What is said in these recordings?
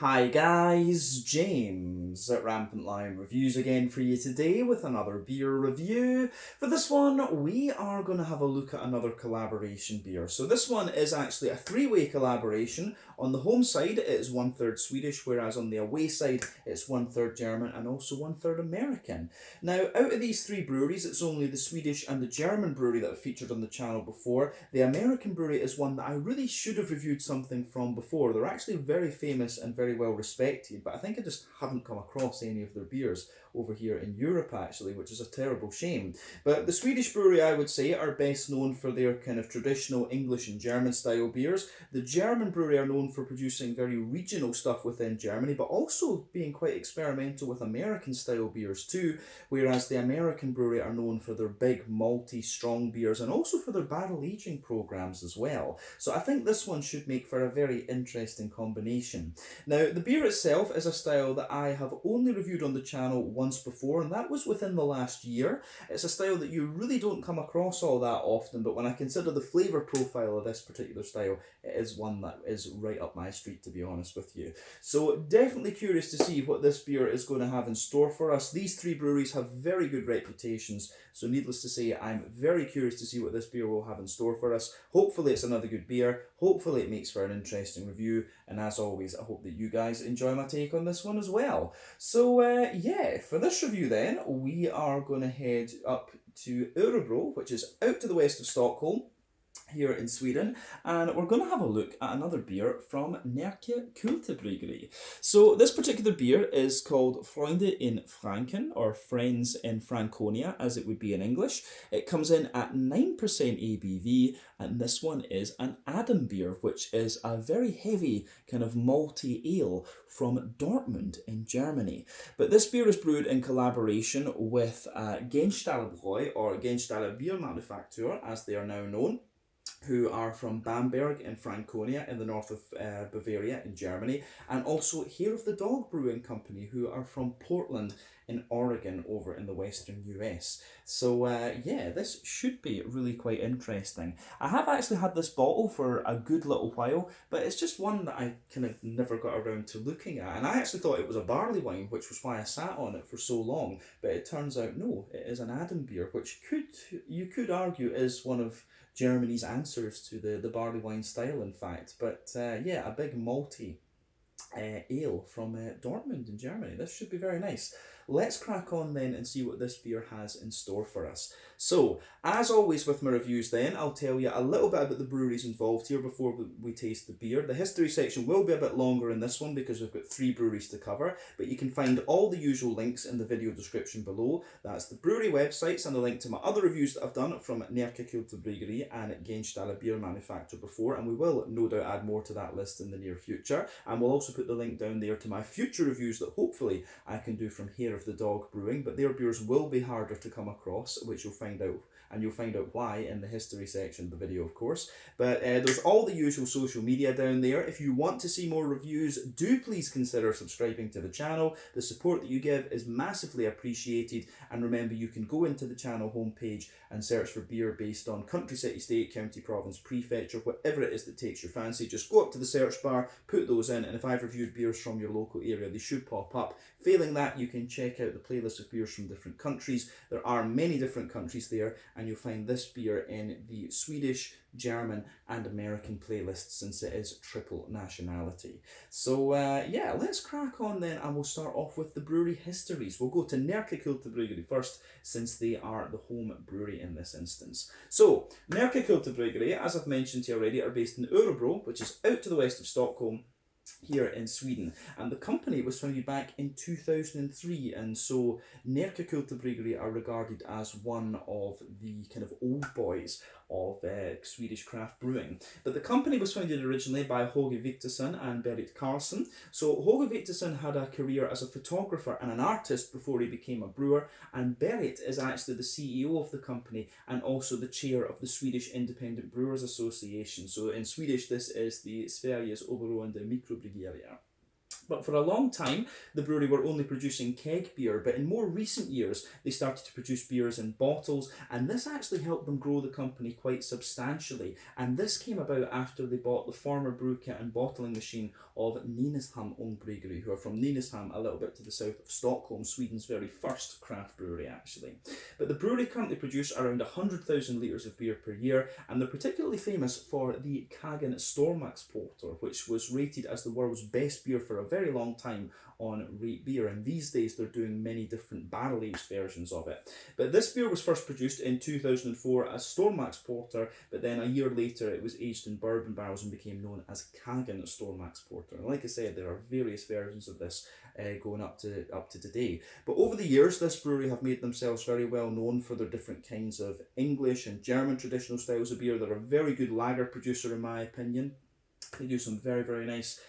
Hi guys, James at Rampant Lion Reviews again for you today with another beer review. For this one, we are going to have a look at another collaboration beer. So this one is actually a three-way collaboration. On the home side, it is 1/3 Swedish, whereas on the away side, it's 1/3 German and also 1/3 American. Now, out of these three breweries, it's only the Swedish and the German brewery that have featured on the channel before. The American brewery is one that I really should have reviewed something from before. They're actually very famous and very well respected, but I think I just haven't come across any of their beers over here in Europe actually, which is a terrible shame. But the Swedish brewery, I would say, are best known for their kind of traditional English and German style beers. The German brewery are known for producing very regional stuff within Germany, but also being quite experimental with American style beers too, whereas the American brewery are known for their big malty strong beers and also for their barrel aging programs as well. So I think this one should make for a very interesting combination. Now, the beer itself is a style that I have only reviewed on the channel once before, and that was within the last year. It's a style that you really don't come across all that often, but when I consider the flavour profile of this particular style, it is one that is right up my street, to be honest with you. So definitely curious to see what this beer is going to have in store for us. These three breweries have very good reputations, so needless to say, I'm very curious to see what this beer will have in store for us. Hopefully it's another good beer, hopefully it makes for an interesting review, and as always, I hope that you guys enjoy my take on this one as well. So yeah, for this review then, we are going to head up to Örebro, which is out to the west of Stockholm, here in Sweden, and we're going to have a look at another beer from Närke Kulturbryggeri. So this particular beer is called Freunde in Franken, or Friends in Franconia as it would be in English. It comes in at 9% ABV, and this one is an Adambier, which is a very heavy kind of malty ale from Dortmund in Germany. But this beer is brewed in collaboration with Gänstaller Braumanufaktur, or Gänstaller Braumanufaktur as they are now known, who are from Bamberg in Franconia in the north of Bavaria in Germany, and also here of the Dog Brewing Company, who are from Portland in Oregon over in the western US. So yeah, this should be really quite interesting. I have actually had this bottle for a good little while, but it's just one that I kind of never got around to looking at, and I actually thought it was a barley wine, which was why I sat on it for so long, but it turns out no, it is an Adambier, which you could argue is one of Germany's answers to the barley wine style, in fact. But yeah, a big malty ale from Dortmund in Germany. This should be very nice. Let's crack on then and see what this beer has in store for us. So, as always with my reviews then, I'll tell you a little bit about the breweries involved here before we taste the beer. The history section will be a bit longer in this one because we've got three breweries to cover, but you can find all the usual links in the video description below. That's the brewery websites and a link to my other reviews that I've done from Närke Kulturbryggeri and Gänstaller Braumanufaktur before, and we will no doubt add more to that list in the near future. And we'll also put the link down there to my future reviews that hopefully I can do from here of the Dog Brewing, but their beers will be harder to come across, which you'll find out, and you'll find out why in the history section of the video, of course. But there's all the usual social media down there. If you want to see more reviews, do please consider subscribing to the channel. The support that you give is massively appreciated, and remember, you can go into the channel homepage and search for beer based on country, city, state, county, province, prefecture, whatever it is that takes your fancy. Just go up to the search bar, put those in, and if I've reviewed beers from your local area, they should pop up. Failing that, you can check out the playlist of beers from different countries. There are many different countries there, and you'll find this beer in the Swedish, German and American playlists, since it is triple nationality. So yeah, let's crack on then, and we'll start off with the brewery histories. We'll go to Närke Kulturbryggeri first, since they are the home brewery in this instance. So, Närke Kulturbryggeri, as I've mentioned to you already, are based in Örebro, which is out to the west of Stockholm, here in Sweden, and the company was founded back in 2003, and so Närke Kulturbryggeri are regarded as one of the kind of old boys of Swedish craft brewing. But the company was founded originally by Håge Viktorsson and Berit Karlsson. So Håge Viktorsson had a career as a photographer and an artist before he became a brewer, and Berit is actually the CEO of the company and also the chair of the Swedish Independent Brewers Association. So in Swedish, this is the Sveriges Oberoende Mikrobryggerier. But for a long time, the brewery were only producing keg beer, but in more recent years, they started to produce beers in bottles, and this actually helped them grow the company quite substantially. And this came about after they bought the former brew kit and bottling machine of Nynäshamn Bryggeri, who are from Nynäshamn, a little bit to the south of Stockholm, Sweden's very first craft brewery, actually. But the brewery currently produce around 100,000 litres of beer per year, and they're particularly famous for the Kagen Stormax Porter, which was rated as the world's best beer for a very long time on Rate Beer, and these days they're doing many different barrel-aged versions of it. But this beer was first produced in 2004 as Stormax Porter, but then a year later it was aged in bourbon barrels and became known as Kagen Stormax Porter. And like I said, there are various versions of this going up to today. But over the years, this brewery have made themselves very well known for their different kinds of English and German traditional styles of beer. They're a very good lager producer, in my opinion. They do some very, very nice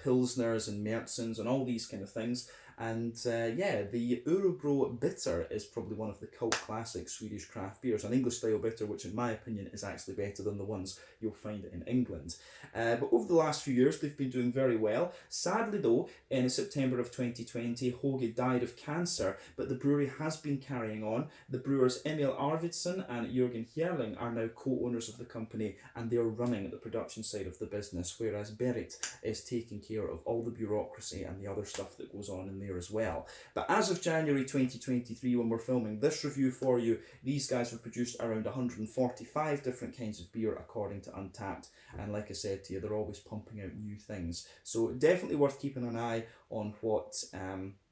Pilsners and Märzens and all these kind of things. And yeah, the Örebro Bitter is probably one of the cult classic Swedish craft beers, an English style bitter, which in my opinion is actually better than the ones you'll find in England. But over the last few years, they've been doing very well. Sadly though, in September of 2020, Håge died of cancer, but the brewery has been carrying on. The brewers Emil Arvidsson and Jürgen Hjerling are now co-owners of the company, and they are running the production side of the business, whereas Berit is taking care of all the bureaucracy and the other stuff that goes on in there as well. But as of January 2023, when we're filming this review for you, these guys have produced around 145 different kinds of beer according to Untappd, and like I said to you, they're always pumping out new things. So definitely worth keeping an eye on what Närke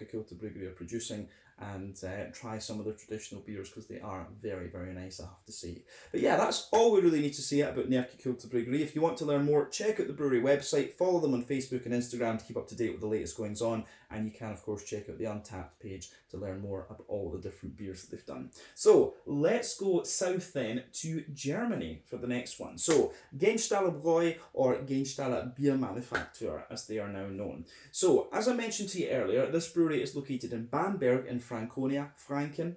Kulturbryggeri are producing, and try some of their traditional beers, because they are very, very nice, I have to say. But yeah, that's all we really need to say about Närke Kulturbryggeri. If you want to learn more, check out the brewery website, follow them on Facebook and Instagram to keep up to date with the latest goings on, and you can of course check out the Untappd page to learn more about all the different beers that they've done. So let's go south then to Germany for the next one. So Gänstaller Braumanufaktur, or Gänstaller Braumanufaktur as they are now known. So as I mentioned to you earlier, this brewery is located in Bamberg in Franken,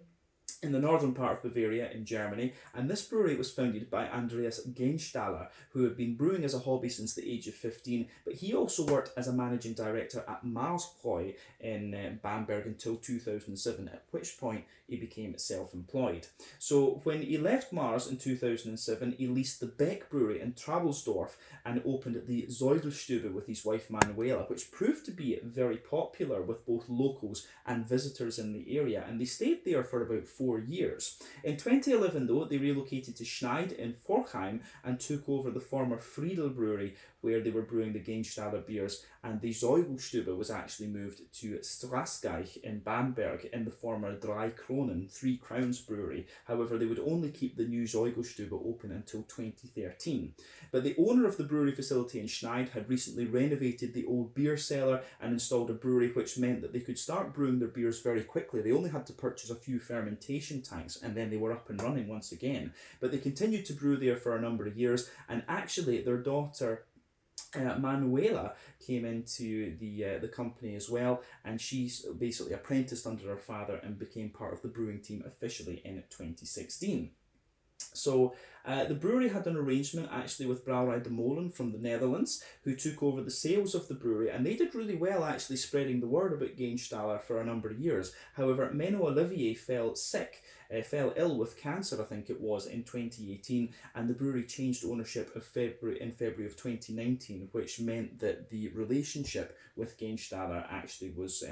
in the northern part of Bavaria in Germany, and this brewery was founded by Andreas Gänstaller, who had been brewing as a hobby since the age of 15, but he also worked as a managing director at Marsbräu in Bamberg until 2007, at which point he became self-employed. So when he left Mars in 2007, he leased the Beck Brewery in Trabelsdorf and opened the Säugelstube with his wife Manuela, which proved to be very popular with both locals and visitors in the area, and they stayed there for about 4 years. In 2011 though, they relocated to Schneid in Forchheim and took over the former Friedel Brewery, where they were brewing the Gänstaller beers, and the Säugelstube was actually moved to Straßgeich in Bamberg in the former Drei Kronen, 3 Crowns Brewery. However, they would only keep the new Säugelstube open until 2013. But the owner of the brewery facility in Schneid had recently renovated the old beer cellar and installed a brewery, which meant that they could start brewing their beers very quickly. They only had to purchase a few fermentation tanks and then they were up and running once again. But they continued to brew there for a number of years, and actually their daughter Manuela came into the company as well, and she's basically apprenticed under her father and became part of the brewing team officially in 2016. So the brewery had an arrangement actually with Brouwerij de Molen from the Netherlands, who took over the sales of the brewery, and they did really well actually spreading the word about Gänstaller for a number of years. However, Menno Olivier fell ill with cancer, I think it was, in 2018, and the brewery changed ownership in February of 2019, which meant that the relationship with Gänstaller actually was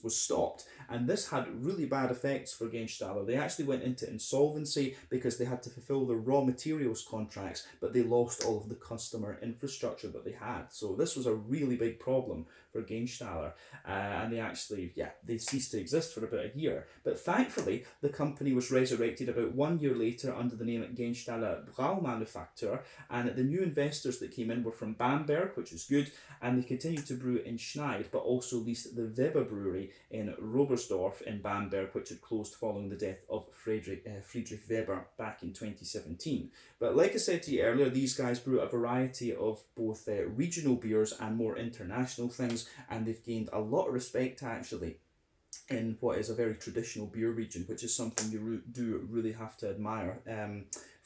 stopped, and this had really bad effects for Gänstaller. They actually went into insolvency because they had to fulfill their raw materials contracts, but they lost all of the customer infrastructure that they had. So this was a really big problem for Gänstaller, and they ceased to exist for about a year. But thankfully, the company was resurrected about 1 year later under the name Gänstaller Braumanufaktur, and the new investors that came in were from Bamberg, which is good, and they continued to brew in Schneid, but also leased the Weber Brewery in Robersdorf in Bamberg, which had closed following the death of Friedrich Weber back in 2017. But like I said to you earlier, these guys brew a variety of both regional beers and more international things, and they've gained a lot of respect actually in what is a very traditional beer region, which is something you do really have to admire.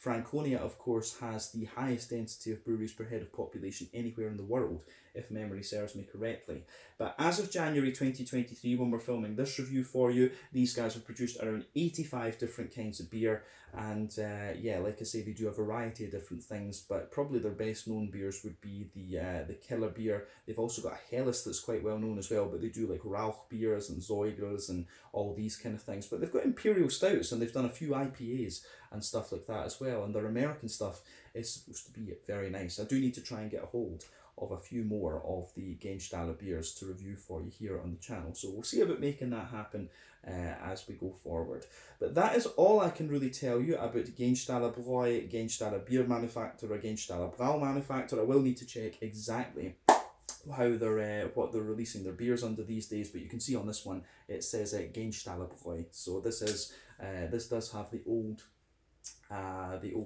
Franconia, of course, has the highest density of breweries per head of population anywhere in the world, if memory serves me correctly. But as of January 2023, when we're filming this review for you, these guys have produced around 85 different kinds of beer. And yeah, like I say, they do a variety of different things, but probably their best known beers would be the Killer beer. They've also got a Helles that's quite well known as well, but they do like Rauch beers and Zeugers and all these kind of things. But they've got Imperial Stouts, and they've done a few IPAs and stuff like that as well. And their American stuff is supposed to be very nice. I do need to try and get a hold of a few more of the Gänstaller beers to review for you here on the channel. So we'll see about making that happen as we go forward. But that is all I can really tell you about Gänstaller Brauerei, Gänstaller Biermanufaktur, or Gänstaller Braumanufaktur. I will need to check exactly how they're what they're releasing their beers under these days, but you can see on this one it says Gänstaller Brauerei. So this is this does have the old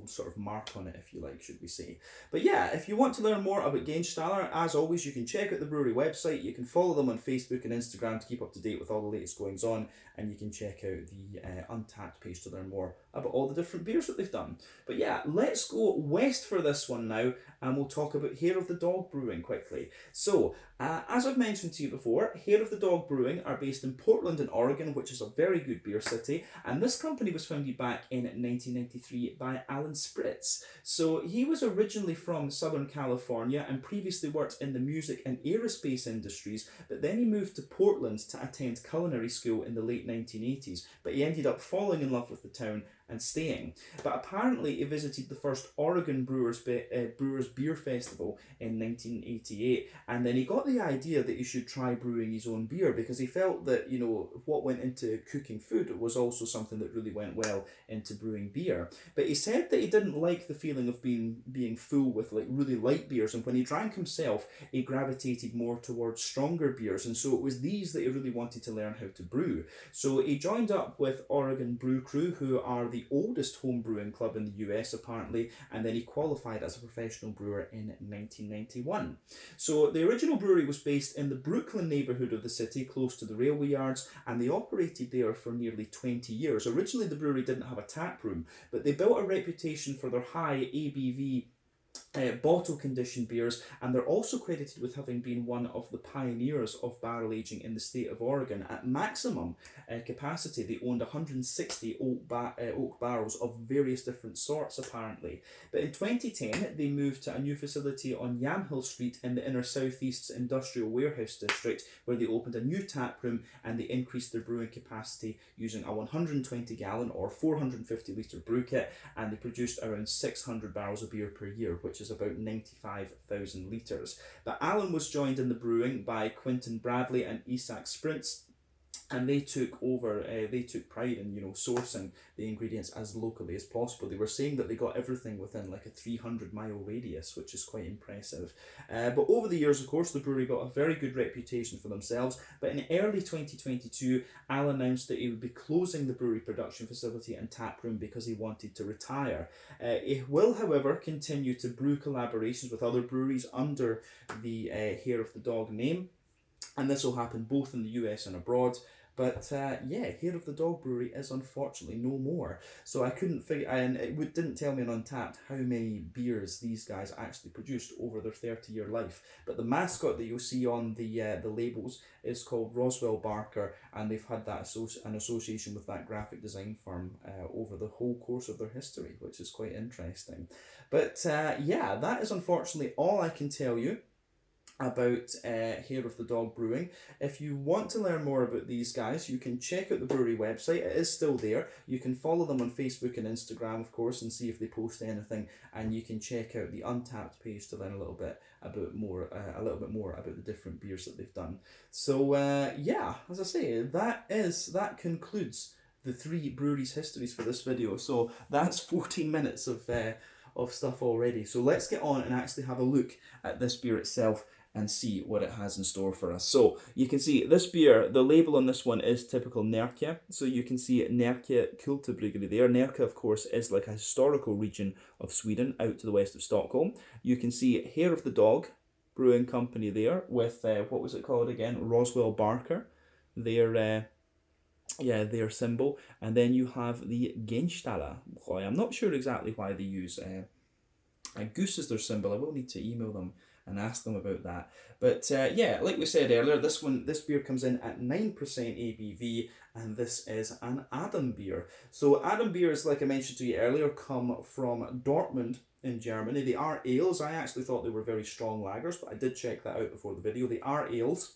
sort of mark on it, if you like, should we say. But yeah, if you want to learn more about Gänstaller, as always, you can check out the brewery website. You can follow them on Facebook and Instagram to keep up to date with all the latest goings on, and you can check out the Untappd page to learn more about all the different beers that they've done. But yeah, let's go west for this one now, and we'll talk about Hair of the Dog Brewing quickly. So, as I've mentioned to you before, Hair of the Dog Brewing are based in Portland in Oregon, which is a very good beer city, and this company was founded back in 1993 by Alan Spritz. So he was originally from Southern California and previously worked in the music and aerospace industries, but then he moved to Portland to attend culinary school in the late 1980s, but he ended up falling in love with the town and staying. But apparently he visited the first Oregon Brewers Beer Festival in 1988, and then he got the idea that he should try brewing his own beer, because he felt that, you know, what went into cooking food was also something that really went well into brewing beer. But he said that he didn't like the feeling of being full with like really light beers, and when he drank himself he gravitated more towards stronger beers, and so it was these that he really wanted to learn how to brew. So he joined up with Oregon Brew Crew, who are the oldest home brewing club in the US apparently, and then he qualified as a professional brewer in 1991. So the original brewery was based in the Brooklyn neighbourhood of the city, close to the railway yards, and they operated there for nearly 20 years. Originally the brewery didn't have a tap room, but they built a reputation for their high ABV bottle conditioned beers, and they're also credited with having been one of the pioneers of barrel aging in the state of Oregon. At maximum capacity, they owned 160 oak barrels of various different sorts apparently. But in 2010 they moved to a new facility on Yamhill Street in the inner southeast's industrial warehouse district, where they opened a new tap room and they increased their brewing capacity using a 120 gallon or 450 litre brew kit, and they produced around 600 barrels of beer per year, which is about 95,000 litres. But Alan was joined in the brewing by Quentin Bradley and Isak Sprintz, and they took over, they took pride in, you know, sourcing the ingredients as locally as possible. They were saying that they got everything within like a 300-mile radius, which is quite impressive. But over the years, of course, the brewery got a very good reputation for themselves. But in early 2022, Al announced that he would be closing the brewery production facility and tap room because he wanted to retire. He will, however, continue to brew collaborations with other breweries under the Hair of the Dog name, and this will happen both in the US and abroad. But yeah, Hair of the Dog Brewery is unfortunately no more. So I couldn't figure, and it didn't tell me on Untappd how many beers these guys actually produced over their 30-year life. But the mascot that you'll see on the labels is called Roswell Barker, and they've had that an association with that graphic design firm over the whole course of their history, which is quite interesting. But yeah, that is unfortunately all I can tell you about Hair of the Dog Brewing. If you want to learn more about these guys, you can check out the brewery website. It is still there. You can follow them on Facebook and Instagram, of course, and see if they post anything. And you can check out the Untappd page to learn a little bit more about the different beers that they've done. So yeah, as I say, that concludes the three breweries' histories for this video. So that's 14 minutes of stuff already. So let's get on and actually have a look at this beer itself and see what it has in store for us. So you can see this beer, the label on this one is typical Närke. So you can see Närke Kulturbryggeri there. Närke, of course, is like a historical region of Sweden out to the west of Stockholm. You can see Hair of the Dog Brewing Company there with, what was it called again? Roswell Barker. Their yeah, their symbol. And then you have the Gänstaller Braumanufaktur. I'm not sure exactly why they use a goose as their symbol. I will need to email them and ask them about that. But yeah, like we said earlier, this beer comes in at 9% ABV, and this is an Adambier. So Adambiers, like I mentioned to you earlier, come from Dortmund in Germany. They are ales. I actually thought they were very strong lagers, but I did check that out before the video. They are ales.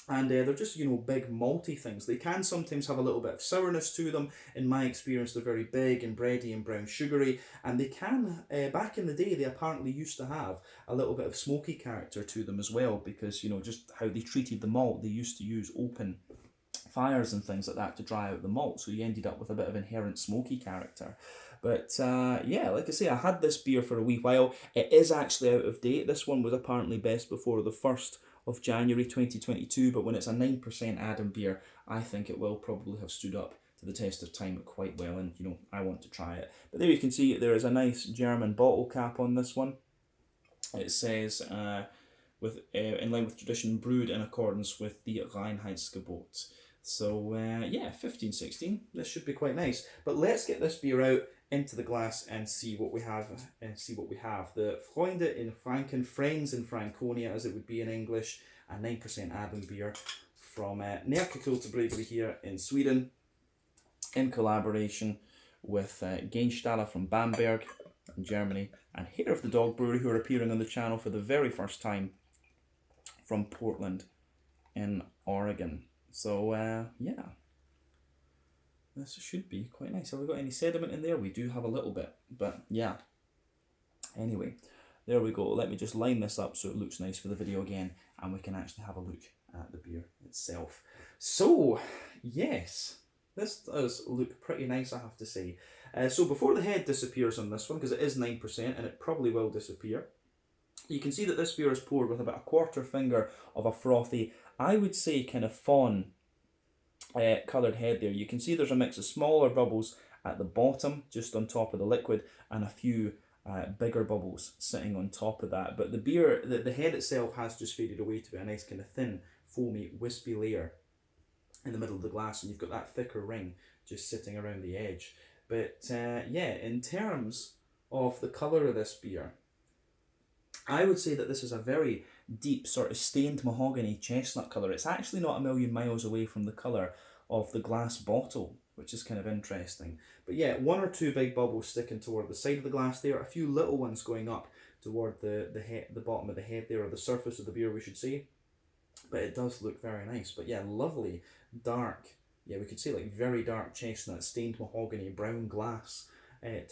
And they're just, you know, big malty things. They can sometimes have a little bit of sourness to them. In my experience, they're very big and bready and brown sugary. And they can, back in the day, they apparently used to have a little bit of smoky character to them as well, because, you know, just how they treated the malt, they used to use open fires and things like that to dry out the malt. So you ended up with a bit of inherent smoky character. But yeah, like I say, I had this beer for a wee while. It is actually out of date. This one was apparently best before the 1st of January 2022, but when it's a 9% Adambier, I think it will probably have stood up to the test of time quite well, and you know, I want to try it. But there you can see there is a nice German bottle cap on this one. It says, in line with tradition, brewed in accordance with the Reinheitsgebot. So yeah, 1516. This should be quite nice. But let's get this beer out into the glass and see what we have. The Freunde in Franken, friends in Franconia, as it would be in English, a 9% Adambier from Närke Kulturbryggeri here in Sweden, in collaboration with Gänstaller from Bamberg in Germany, and here of the Dog Brewery, who are appearing on the channel for the very first time, from Portland in Oregon. So yeah, this should be quite nice. Have we got any sediment in there? We do have a little bit, but yeah. Anyway, there we go. Let me just line this up so it looks nice for the video again, and we can actually have a look at the beer itself. So yes, this does look pretty nice, I have to say. So before the head disappears on this one, because it is 9% and it probably will disappear, you can see that this beer is poured with about a quarter finger of a frothy, I would say kind of fawn coloured head there. You can see there's a mix of smaller bubbles at the bottom, just on top of the liquid, and a few bigger bubbles sitting on top of that. But the beer, the head itself has just faded away to be a nice kind of thin, foamy, wispy layer in the middle of the glass, and you've got that thicker ring just sitting around the edge. But yeah, in terms of the colour of this beer, I would say that this is a very deep sort of stained mahogany chestnut colour. It's actually not a million miles away from the colour of the glass bottle, which is kind of interesting. But yeah, one or two big bubbles sticking toward the side of the glass there, a few little ones going up toward the bottom of the head there, or the surface of the beer we should say. But it does look very nice. But yeah, lovely, dark, yeah, we could say like very dark chestnut, stained mahogany, brown glass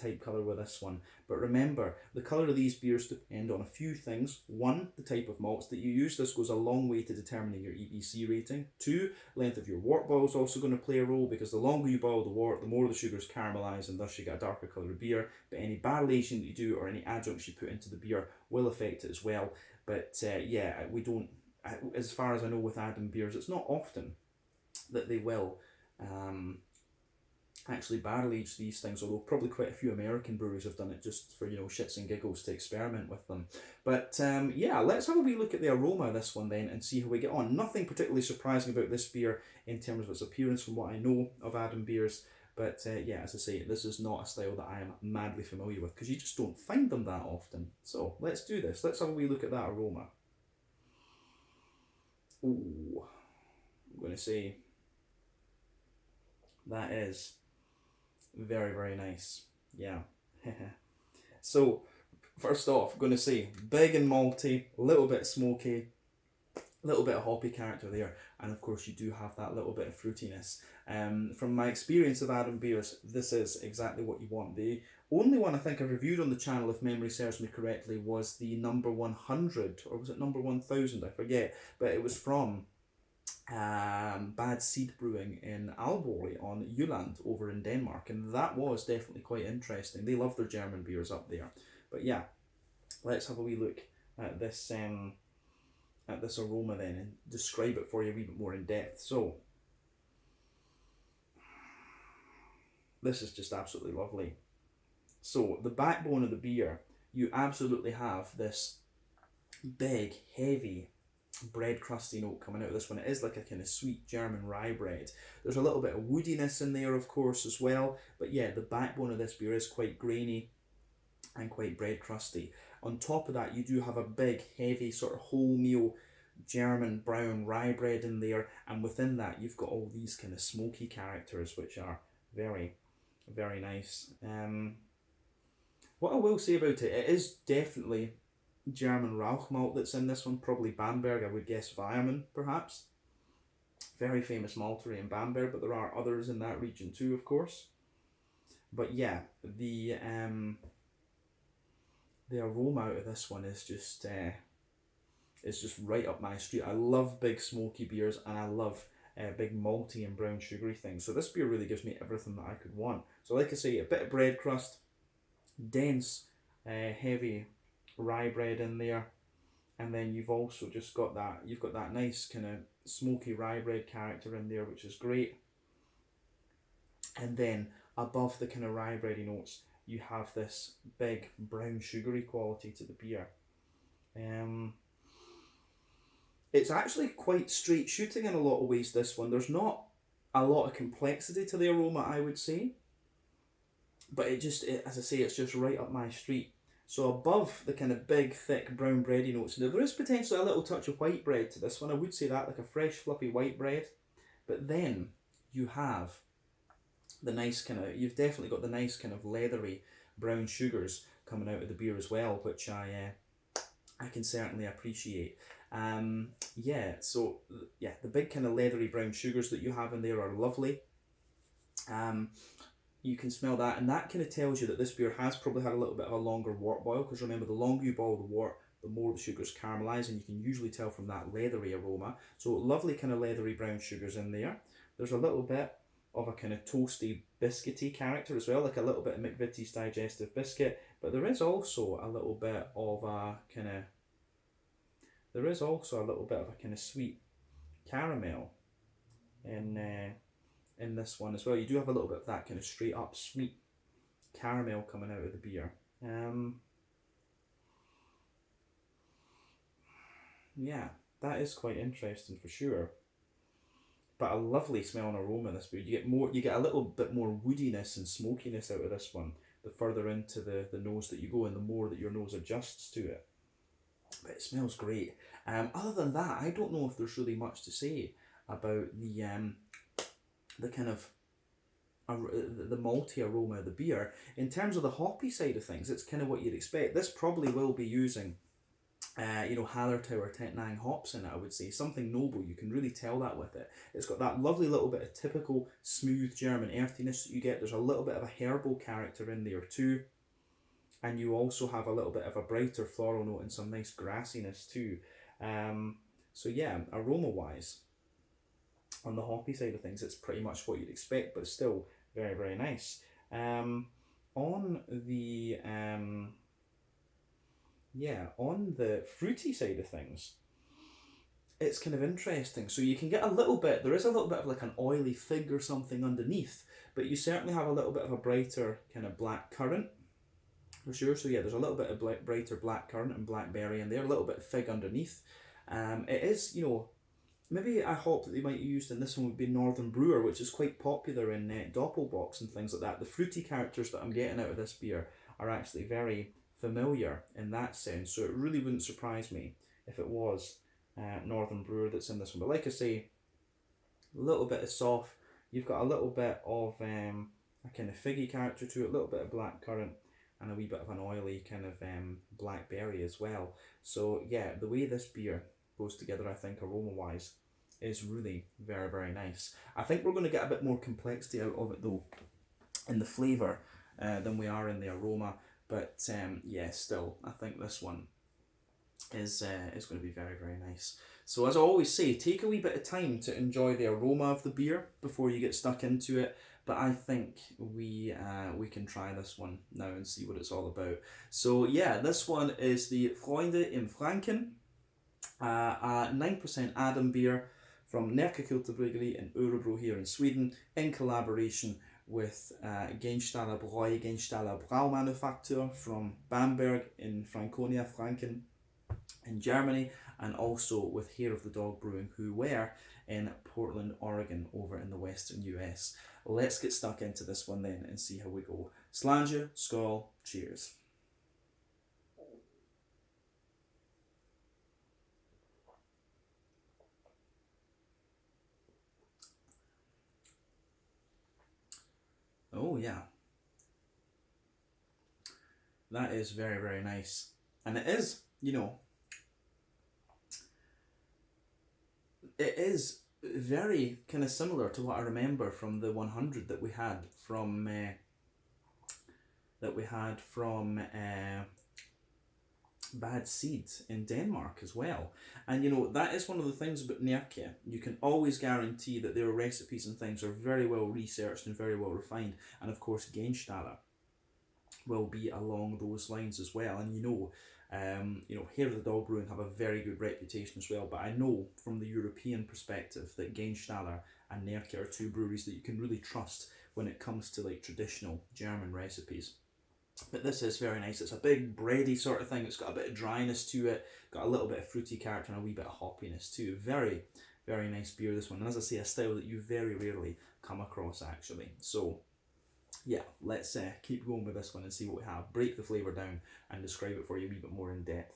type colour with this one. But remember, the colour of these beers depend on a few things. One, the type of malts that you use. This goes a long way to determining your EBC rating. Two, length of your wort boil is also going to play a role, because the longer you boil the wort, the more the sugars caramelise, and thus you get a darker coloured beer. But any barrel aging that you do or any adjuncts you put into the beer will affect it as well. But yeah, we don't, as far as I know with Adambiers, it's not often that they will actually barrel age these things, although probably quite a few American breweries have done it just for, you know, shits and giggles to experiment with them. But yeah, let's have a wee look at the aroma of this one then and see how we get on. Nothing particularly surprising about this beer in terms of its appearance from what I know of Adambiers, but yeah, as I say, this is not a style that I am madly familiar with, because you just don't find them that often. So let's do this. Let's have a wee look at that aroma. Ooh, I'm going to say that is very, very nice. Yeah. So, first off, I'm going to say big and malty, a little bit smoky, a little bit of hoppy character there, and of course you do have that little bit of fruitiness. From my experience of Adambiers, this is exactly what you want. The only one I think I've reviewed on the channel, if memory serves me correctly, was the number 100, or was it number 1000? I forget, but it was from Bad Seed Brewing in Aalborg on Jylland over in Denmark, and that was definitely quite interesting. They love their German beers up there. But yeah, let's have a wee look at this aroma then and describe it for you a wee bit more in depth. So this is just absolutely lovely. So the backbone of the beer, you absolutely have this big, heavy, bread crusty note coming out of this one. It is like a kind of sweet German rye bread. There's a little bit of woodiness in there, of course, as well. But yeah, the backbone of this beer is quite grainy and quite bread crusty. On top of that, you do have a big, heavy, sort of wholemeal German brown rye bread in there. And within that, you've got all these kind of smoky characters, which are very, very nice. What I will say about it, it is definitely German Rauch malt that's in this one, probably Bamberg, I would guess Bayern perhaps. Very famous maltery in Bamberg, but there are others in that region too, of course. But yeah, the aroma out of this one is just right up my street. I love big smoky beers, and I love big malty and brown sugary things. So this beer really gives me everything that I could want. So like I say, a bit of bread crust, dense, heavy rye bread in there, and then you've also just got that nice kind of smoky rye bread character in there, which is great. And then above the kind of rye bready notes, you have this big brown sugary quality to the beer. It's actually quite straight shooting in a lot of ways, this one. There's not a lot of complexity to the aroma, I would say, but as I say, it's just right up my street. So above the kind of big, thick, brown bready notes, now there is potentially a little touch of white bread to this one. I would say that, like a fresh, fluffy white bread. But then you have the nice kind of, you've definitely got the nice kind of leathery brown sugars coming out of the beer as well, which I can certainly appreciate. The big kind of leathery brown sugars that you have in there are lovely. You can smell that, and that kind of tells you that this beer has probably had a little bit of a longer wort boil, because remember, the longer you boil the wort, the more the sugars caramelise, and you can usually tell from that leathery aroma. So lovely kind of leathery brown sugars in there. There's a little bit of a kind of toasty, biscuity character as well, like a little bit of McVitie's digestive biscuit, but there is also a little bit of a kind of sweet caramel in this one as well. You do have a little bit of that kind of straight up sweet caramel coming out of the beer. Yeah, that is quite interesting for sure. But a lovely smell and aroma in this beer. You get a little bit more woodiness and smokiness out of this one the further into the nose that you go, and the more that your nose adjusts to it. But it smells great. Other than that, I don't know if there's really much to say about the kind of the malty aroma of the beer. In terms of the hoppy side of things, it's kind of what you'd expect. This probably will be using Hallertau 10-9 hops in it, I would say. Something noble, you can really tell that with it. It's got that lovely little bit of typical smooth German earthiness that you get. There's a little bit of a herbal character in there too. And you also have a little bit of a brighter floral note and some nice grassiness too. So yeah, aroma-wise, on the hoppy side of things, it's pretty much what you'd expect, but it's still very, very nice. On the fruity side of things, it's kind of interesting. So you can get there is a little bit of like an oily fig or something underneath, but you certainly have a little bit of a brighter kind of black currant, for sure. So yeah, there's a little bit of brighter black currant and blackberry in there, a little bit of fig underneath. It is, maybe a hop that they might have used in this one would be Northern Brewer, which is quite popular in Doppelbox and things like that. The fruity characters that I'm getting out of this beer are actually very familiar in that sense, so it really wouldn't surprise me if it was Northern Brewer that's in this one. But like I say, a little bit of soft, you've got a little bit of a kind of figgy character to it, a little bit of black currant, and a wee bit of an oily kind of blackberry as well. So yeah, the way this beer goes together, I think, aroma-wise, is really very, very nice. I think we're going to get a bit more complexity out of it though in the flavour than we are in the aroma, but yeah, still, I think this one is going to be very, very nice. So as I always say, take a wee bit of time to enjoy the aroma of the beer before you get stuck into it. But I think we can try this one now and see what it's all about. So yeah, this one is the Freunde im Franken, a 9% Adambier from Närke Kulturbryggeri in Örebro here in Sweden, in collaboration with Gänstaller Braumanufaktur from Bamberg in Franken. in Germany, and also with Hair of the Dog Brewing, who were in Portland, Oregon, over in the western US. Let's get stuck into this one then and see how we go. Slàinte, skål, cheers. Oh yeah, that is very, very nice. And it is, you know, it is very kind of similar to what I remember from the 100 that we had from Bad Seeds in Denmark as well. And you know, that is one of the things about Närke. You can always guarantee that their recipes and things are very well researched and very well refined. And of course, Gänstaller will be along those lines as well. And you know, Hair of the Dog Brewing have a very good reputation as well. But I know from the European perspective that Gänstaller and Närke are two breweries that you can really trust when it comes to like traditional German recipes. But this is very nice. It's a big bready sort of thing. It's got a bit of dryness to it, got a little bit of fruity character and a wee bit of hoppiness too. Very, very nice beer, this one. And as I say, a style that you very rarely come across actually. So yeah, let's keep going with this one and see what we have. Break the flavour down and describe it for you a wee bit more in depth.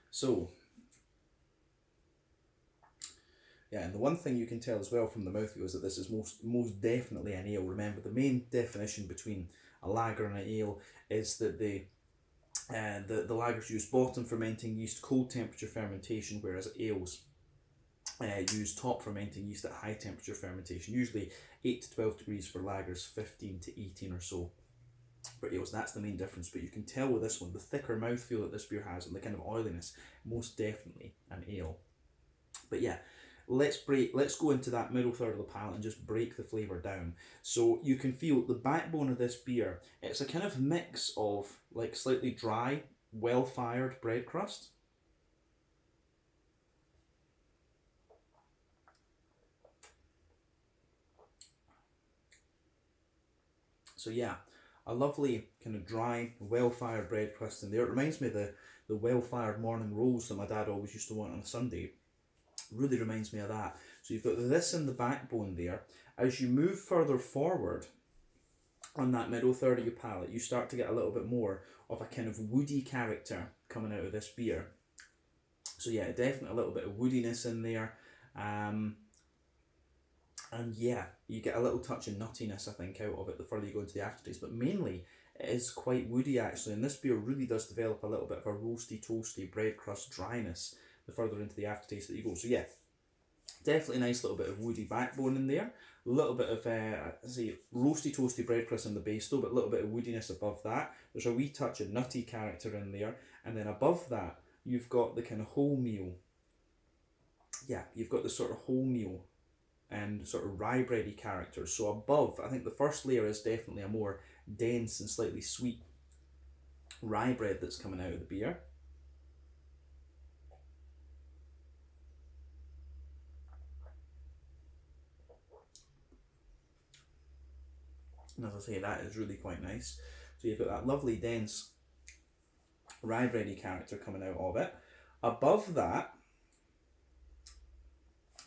So, yeah, and the one thing you can tell as well from the mouthfeel is that this is most definitely an ale. Remember, the main definition between a lager and an ale is that the lagers use bottom fermenting yeast, cold temperature fermentation, whereas ales use top fermenting yeast at high temperature fermentation, usually 8 to 12 degrees for lagers, 15 to 18 or so for ales. That's the main difference, but you can tell with this one, the thicker mouthfeel that this beer has and the kind of oiliness, most definitely an ale. But yeah, let's go into that middle third of the palate and just break the flavour down. So you can feel the backbone of this beer, it's a kind of mix of like slightly dry, well-fired bread crust. So yeah, a lovely kind of dry, well-fired bread crust in there. It reminds me of the well-fired morning rolls that my dad always used to want on a Sunday. Really reminds me of that. So you've got this in the backbone there. As you move further forward on that middle third of your palate, you start to get a little bit more of a kind of woody character coming out of this beer. So yeah, definitely a little bit of woodiness in there. And yeah, you get a little touch of nuttiness, I think, out of it the further you go into the aftertaste. But mainly, it is quite woody actually. And this beer really does develop a little bit of a roasty, toasty bread crust dryness the further into the aftertaste that you go. So yeah, definitely a nice little bit of woody backbone in there. A little bit of, roasty toasty bread crust in the base though, but a little bit of woodiness above that. There's a wee touch of nutty character in there. And then above that, you've got the kind of wholemeal. Yeah, you've got the sort of wholemeal and sort of rye bready character. So above, I think the first layer is definitely a more dense and slightly sweet rye bread that's coming out of the beer. And as I say, that is really quite nice. So you've got that lovely dense rye bready character coming out of it. Above that,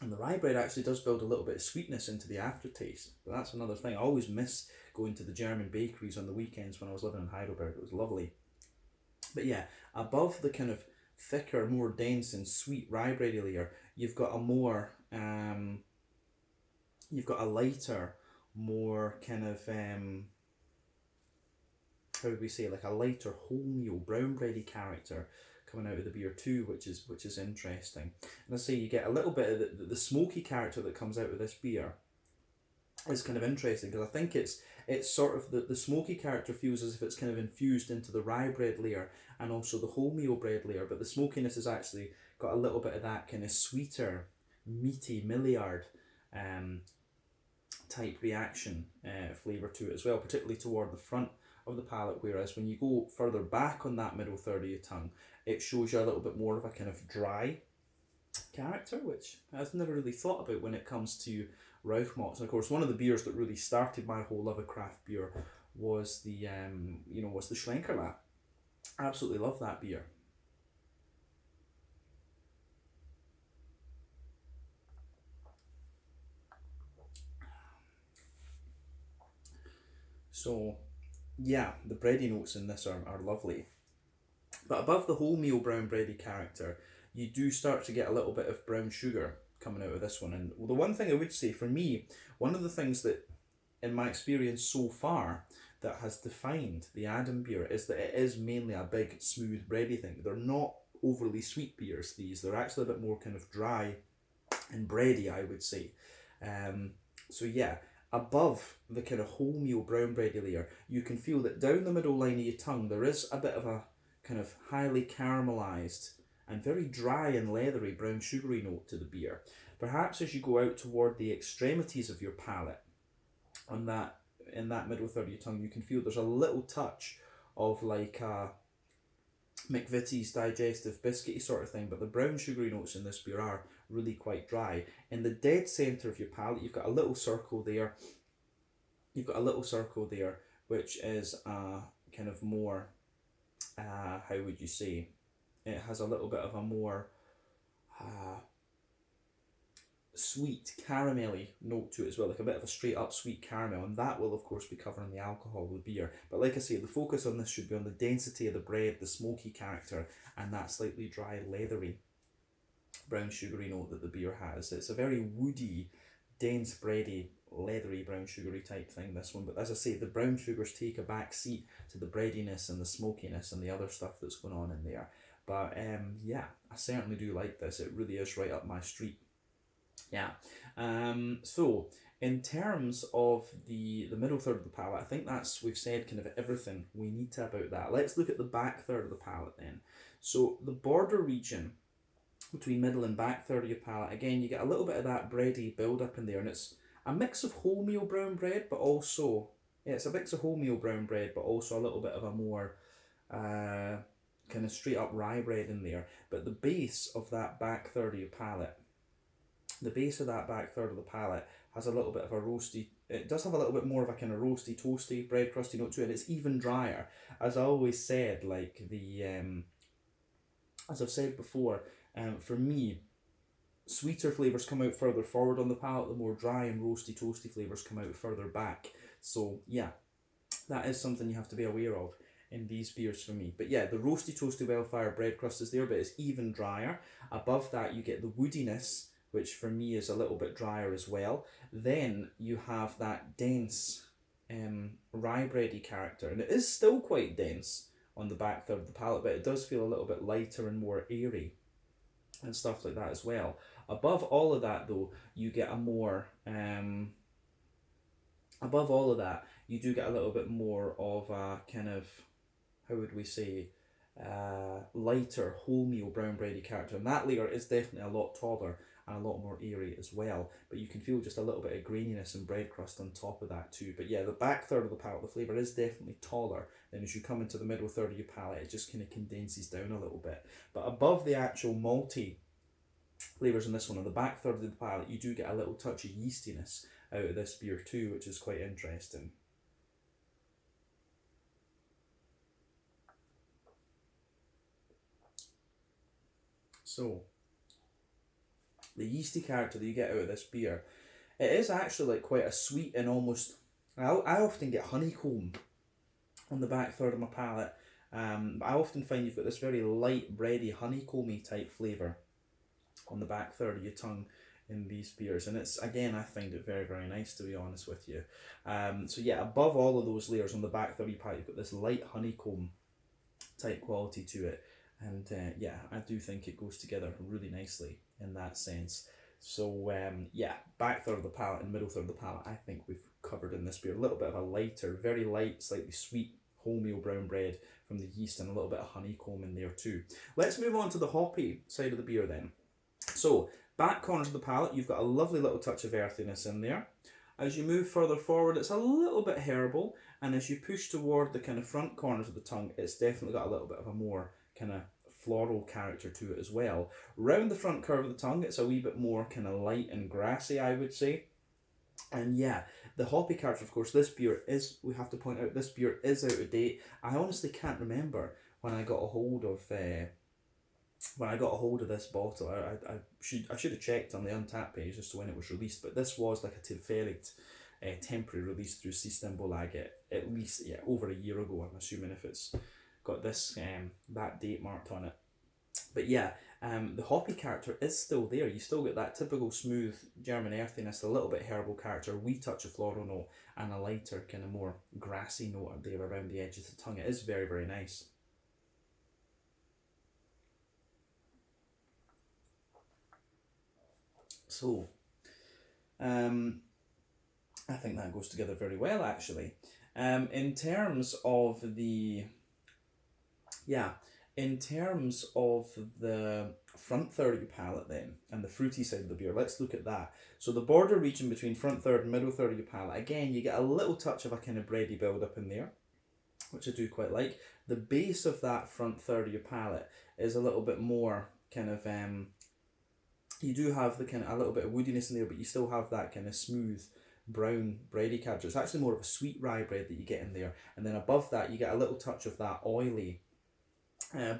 and the rye bread actually does build a little bit of sweetness into the aftertaste. But that's another thing. I always miss going to the German bakeries on the weekends when I was living in Heidelberg. It was lovely. But yeah, above the kind of thicker, more dense and sweet rye bready layer, you've got a more, you've got a lighter, more kind of, how would we say, like a lighter wholemeal brown bready character coming out of the beer too, which is interesting. And I say you get a little bit of the smoky character that comes out of this beer. It's kind of interesting because I think it's sort of the smoky character feels as if it's kind of infused into the rye bread layer and also the wholemeal bread layer, but the smokiness has actually got a little bit of that kind of sweeter, meaty Milliard type reaction flavour to it as well, particularly toward the front of the palate, whereas when you go further back on that middle third of your tongue, it shows you a little bit more of a kind of dry character, which I've never really thought about when it comes to Rauch malts. And of course, one of the beers that really started my whole love of craft beer was the was the Schlenkerla. Absolutely love that beer. So, yeah, the bready notes in this are lovely. But above the wholemeal brown bready character, you do start to get a little bit of brown sugar coming out of this one. And the one thing I would say for me, one of the things that, in my experience so far, that has defined the Adambier is that it is mainly a big, smooth, bready thing. They're not overly sweet beers, these. They're actually a bit more kind of dry and bready, I would say. So yeah, above the kind of wholemeal brown bready layer, you can feel that down the middle line of your tongue, there is a bit of a kind of highly caramelized and very dry and leathery brown sugary note to the beer. Perhaps as you go out toward the extremities of your palate, on that in that middle third of your tongue, you can feel there's a little touch of like a McVitie's digestive biscuity sort of thing, but the brown sugary notes in this beer are really quite dry. In the dead centre of your palate, you've got a little circle there. You've got a little circle there, which is a kind of more, how would you say? It has a little bit of a more sweet caramelly note to it as well, like a bit of a straight up sweet caramel, and that will of course be covering the alcohol of the beer. But like I say, the focus on this should be on the density of the bread, the smoky character, and that slightly dry, leathery, brown sugary note that the beer has. It's a very woody, dense, bready, leathery, brown sugary type thing, this one. But as I say, the brown sugars take a back seat to the breadiness and the smokiness and the other stuff that's going on in there. But yeah, I certainly do like this. It really is right up my street. Yeah. So in terms of the middle third of the palate, I think we've said kind of everything we need to about that. Let's look at the back third of the palate then. So the border region between middle and back third of your palate, again, you get a little bit of that bready build up in there, and it's a mix of wholemeal brown bread, but also, yeah, it's a mix of wholemeal brown bread, but also a little bit of a more kind of straight up rye bread in there. But the base of that back third of your palate, has a little bit of a roasty, it does have a little bit more of a kind of roasty, toasty, bread crusty note to it, and it's even drier. As I always said, like as I've said before, for me, sweeter flavours come out further forward on the palate, the more dry and roasty, toasty flavours come out further back. So yeah, that is something you have to be aware of in these beers for me. But yeah, the roasty, toasty, well-fired bread crust is there, but it's even drier. Above that, you get the woodiness, which for me is a little bit drier as well. Then you have that dense rye bready character, and it is still quite dense on the back third of the palate, but it does feel a little bit lighter and more airy and stuff like that as well. Above all of that though, you get a more above all of that, you do get a little bit more of a kind of, how would we say, lighter wholemeal brown bready character, and that layer is definitely a lot taller and a lot more airy as well, but you can feel just a little bit of graininess and bread crust on top of that too. But yeah, the back third of the palate, the flavour is definitely taller. Then as you come into the middle third of your palate, it just kind of condenses down a little bit. But above the actual malty flavours in this one, on the back third of the palate, you do get a little touch of yeastiness out of this beer too, which is quite interesting. So the yeasty character that you get out of this beer, it is actually like quite a sweet and almost, I often get honeycomb on the back third of my palate. But I often find you've got this very light, bready, honeycomby type flavour on the back third of your tongue in these beers, and it's, again, I find it very, very nice, to be honest with you. So yeah, above all of those layers on the back third of your palate, you've got this light honeycomb type quality to it, and yeah, I do think it goes together really nicely in that sense. So yeah, back third of the palate and middle third of the palate, I think we've covered in this beer. A little bit of a lighter, very light, slightly sweet wholemeal brown bread from the yeast, and a little bit of honeycomb in there too. Let's move on to the hoppy side of the beer then. So back corners of the palate, you've got a lovely little touch of earthiness in there. As you move further forward, it's a little bit herbal, and as you push toward the kind of front corners of the tongue, it's definitely got a little bit of a more kind of floral character to it as well. Round the front curve of the tongue, it's a wee bit more kind of light and grassy, I would say. And yeah, the hoppy character, of course, this beer is, we have to point out, this beer is out of date. I honestly can't remember when I got a hold of this bottle. I should have checked on the Untappd page as to when it was released, but this was like a fairly temporary release through Systembolag at least over a year ago. I'm assuming if it's got this that date marked on it. But yeah, the hoppy character is still there. You still get that typical smooth German earthiness, a little bit herbal character, wee touch of floral note, and a lighter kind of more grassy note there around the edge of the tongue. It is very, very nice. So, I think that goes together very well, actually. In terms of the front third of your palate then, and the fruity side of the beer, let's look at that. So the border region between front third and middle third of your palate, again, you get a little touch of a kind of bready build up in there, which I do quite like. The base of that front third of your palate is a little bit more kind of, you do have the kind of a little bit of woodiness in there, but you still have that kind of smooth brown bready character. It's actually more of a sweet rye bread that you get in there, and then above that you get a little touch of that oily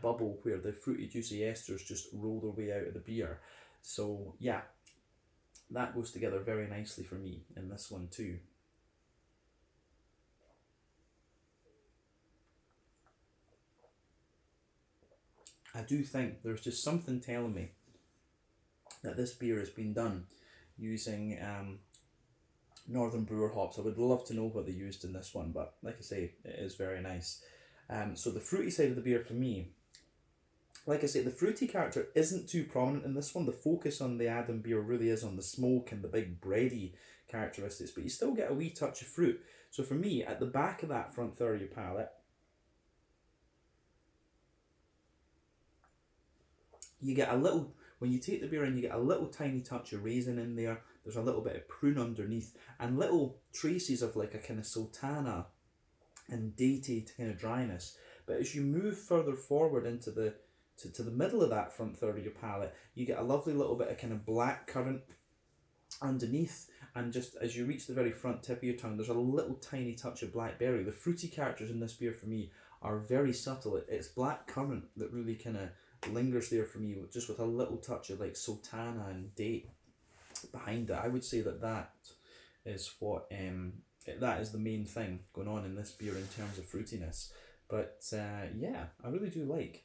bubble where the fruity juicy esters just roll their way out of the beer. So yeah, that goes together very nicely for me in this one too. I do think there's just something telling me that this beer has been done using Northern Brewer hops. I would love to know what they used in this one, but like I say, it is very nice. So the fruity side of the beer for me, like I say, the fruity character isn't too prominent in this one. The focus on the Adambier really is on the smoke and the big bready characteristics, but you still get a wee touch of fruit. So for me, at the back of that front third of your palate, you get a little, when you take the beer in, you get a little tiny touch of raisin in there. There's a little bit of prune underneath, and little traces of like a kind of sultana and dated kind of dryness. But as you move further forward into the to the middle of that front third of your palate, you get a lovely little bit of kind of black currant underneath, and just as you reach the very front tip of your tongue, there's a little tiny touch of blackberry. The fruity characters in this beer for me are very subtle. It's black currant that really kind of lingers there for me, just with a little touch of like sultana and date behind it. I would say that is what that is the main thing going on in this beer in terms of fruitiness. But yeah, I really do like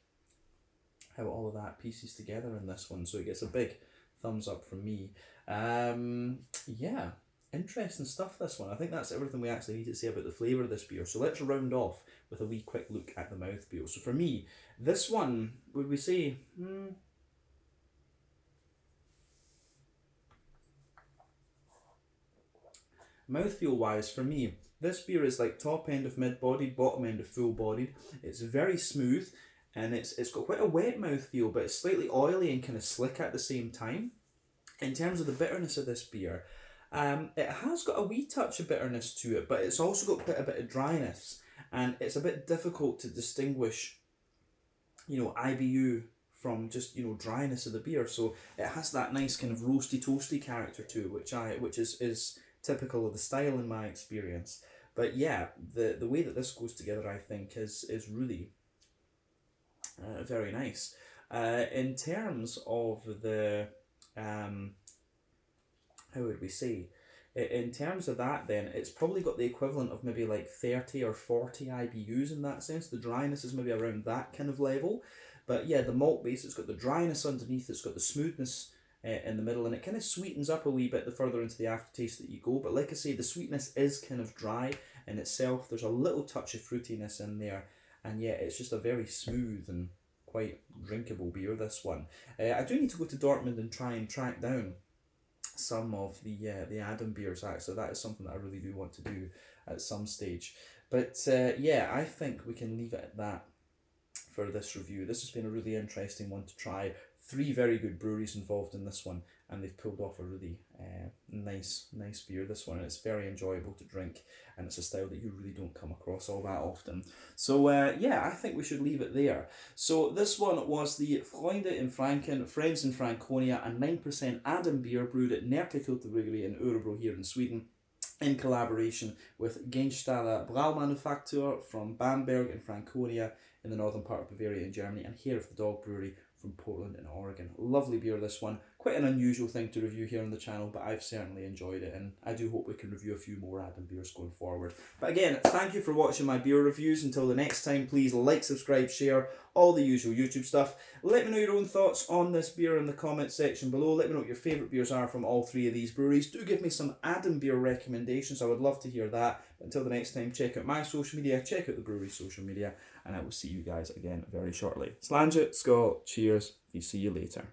how all of that pieces together in this one, so it gets a big thumbs up from me. Yeah, interesting stuff, this one. I think that's everything we actually need to say about the flavour of this beer. So let's round off with a wee quick look at the mouthfeel. So for me, this one, would we say, mouthfeel wise, for me, this beer is like top end of mid-bodied, bottom end of full-bodied. It's very smooth, and it's got quite a wet mouthfeel, but it's slightly oily and kind of slick at the same time. In terms of the bitterness of this beer, it has got a wee touch of bitterness to it, but it's also got quite a bit of dryness, and it's a bit difficult to distinguish, IBU from just, dryness of the beer. So it has that nice kind of roasty toasty character to it, which is typical of the style in my experience. But yeah, the way that this goes together, I think, is really very nice. In terms of the how would we say, in terms of that, then it's probably got the equivalent of maybe like 30 or 40 IBUs in that sense. The dryness is maybe around that kind of level, but yeah, the malt base, it's got the dryness underneath, it's got the smoothness in the middle, and it kind of sweetens up a wee bit the further into the aftertaste that you go. But like I say, the sweetness is kind of dry in itself. There's a little touch of fruitiness in there, and yeah, it's just a very smooth and quite drinkable beer, this one. I do need to go to Dortmund and try and track down some of the Adambiers, actually. That is something that I really do want to do at some stage. But yeah, I think we can leave it at that for this review. This has been a really interesting one to try. 3 very good breweries involved in this one, and they've pulled off a really nice beer, this one, and it's very enjoyable to drink, and it's a style that you really don't come across all that often. So yeah, I think we should leave it there. So this one was the Freunde in Franken, Friends in Franconia, and 9% Adambier brewed at Närke Kulturbryggeri in Örebro here in Sweden. in collaboration with Gänstaller Braumanufaktur from Bamberg in Franconia in the northern part of Bavaria in Germany, and here for the Dog Brewery from Portland in Oregon. Lovely beer, this one. Quite an unusual thing to review here on the channel, but I've certainly enjoyed it, and I do hope we can review a few more Adambiers going forward. But again, thank you for watching my beer reviews. Until the next time, please like, subscribe, share, all the usual YouTube stuff. Let me know your own thoughts on this beer in the comments section below. Let me know what your favourite beers are from all three of these breweries. Do give me some Adambier recommendations. I would love to hear that. But until the next time, check out my social media, check out the brewery's social media, and I will see you guys again very shortly. Slàinte, skål, cheers, we see you later.